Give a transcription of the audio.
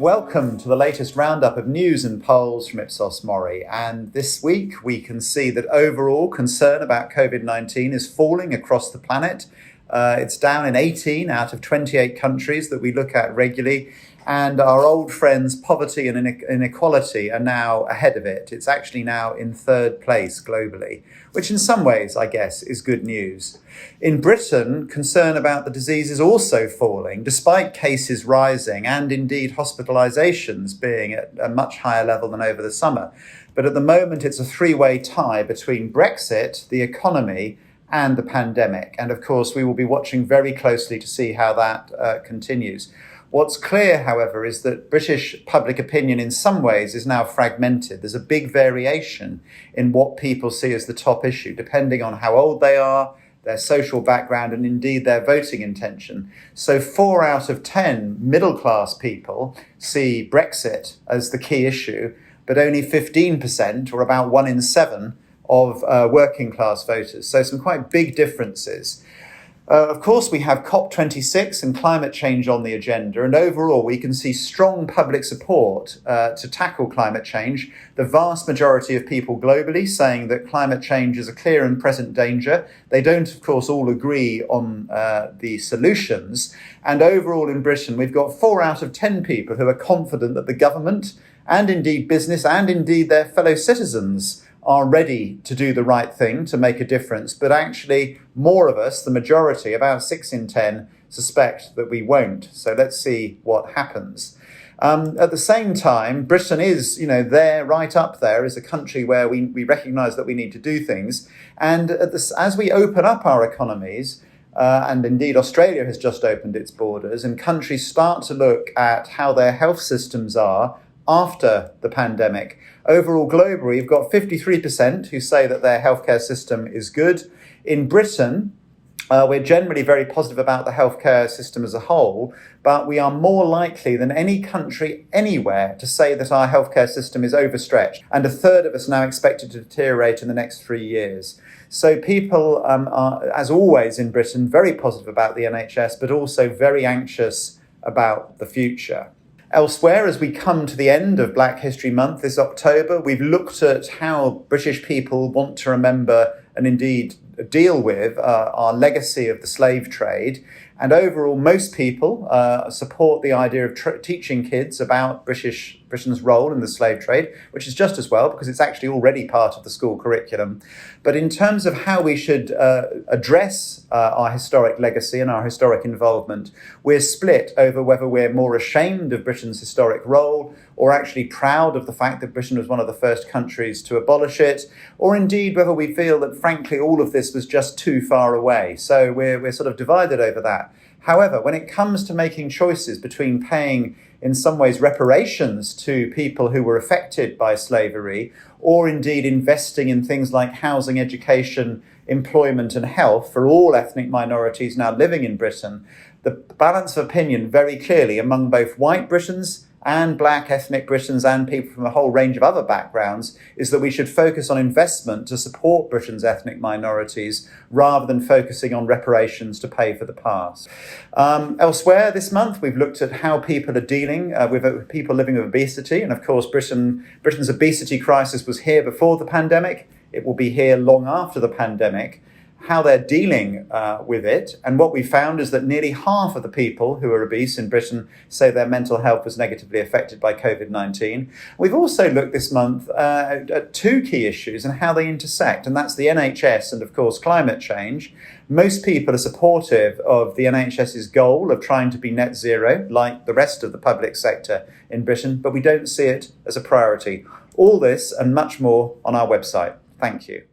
Welcome to the latest roundup of news and polls from Ipsos MORI. And this week we can see that overall concern about COVID-19 is falling across the planet. It's down in 18 out of 28 countries that we look at regularly. And our old friends, poverty and inequality, are now ahead of it. It's actually now in third place globally, which in some ways, I guess, is good news. In Britain, concern about the disease is also falling, despite cases rising and indeed hospitalisations being at a much higher level than over the summer. But at the moment, it's a three-way tie between Brexit, the economy, and the pandemic. And of course, we will be watching very closely to see how that continues. What's clear, however, is that British public opinion in some ways is now fragmented. There's a big variation in what people see as the top issue, depending on how old they are, their social background, and indeed their voting intention. So 4 out of 10 middle-class people see Brexit as the key issue, but only 15%, or about 1 in 7, of working-class voters. So some quite big differences. Of course, we have COP26 and climate change on the agenda, and overall we can see strong public support to tackle climate change. The vast majority of people globally saying that climate change is a clear and present danger. They don't, of course, all agree on the solutions. And overall in Britain, we've got 4 out of 10 people who are confident that the government and indeed business and indeed their fellow citizens are ready to do the right thing to make a difference, but actually more of us, the majority, about 6 in 10, suspect that we won't. So let's see what happens. At the same time, Britain is, there, right up there, as a country where we recognise that we need to do things. And as we open up our economies, and indeed Australia has just opened its borders, and countries start to look at how their health systems are after the pandemic. Overall, globally, we've got 53% who say that their healthcare system is good. In Britain, we're generally very positive about the healthcare system as a whole, but we are more likely than any country anywhere to say that our healthcare system is overstretched, and a third of us now expect it to deteriorate in the next 3 years. So people are, as always in Britain, very positive about the NHS, but also very anxious about the future. Elsewhere, as we come to the end of Black History Month this October, we've looked at how British people want to remember and indeed deal with our legacy of the slave trade. And overall, most people support the idea of teaching kids about Britain's role in the slave trade, which is just as well because it's actually already part of the school curriculum. But in terms of how we should address our historic legacy and our historic involvement, we're split over whether we're more ashamed of Britain's historic role or actually proud of the fact that Britain was one of the first countries to abolish it, or indeed whether we feel that, frankly, all of this was just too far away. So we're sort of divided over that. However, when it comes to making choices between paying, in some ways, reparations to people who were affected by slavery, or indeed investing in things like housing, education, employment and health for all ethnic minorities now living in Britain, the balance of opinion very clearly among both white Britons and black ethnic Britons and people from a whole range of other backgrounds is that we should focus on investment to support Britain's ethnic minorities rather than focusing on reparations to pay for the past. Elsewhere this month, we've looked at how people are dealing with people living with obesity. And of course, Britain's obesity crisis was here before the pandemic. It will be here long after the pandemic. How they're dealing with it. And what we found is that nearly half of the people who are obese in Britain say their mental health was negatively affected by COVID-19. We've also looked this month at 2 key issues and how they intersect, and that's the NHS and, of course, climate change. Most people are supportive of the NHS's goal of trying to be net zero, like the rest of the public sector in Britain, but we don't see it as a priority. All this and much more on our website. Thank you.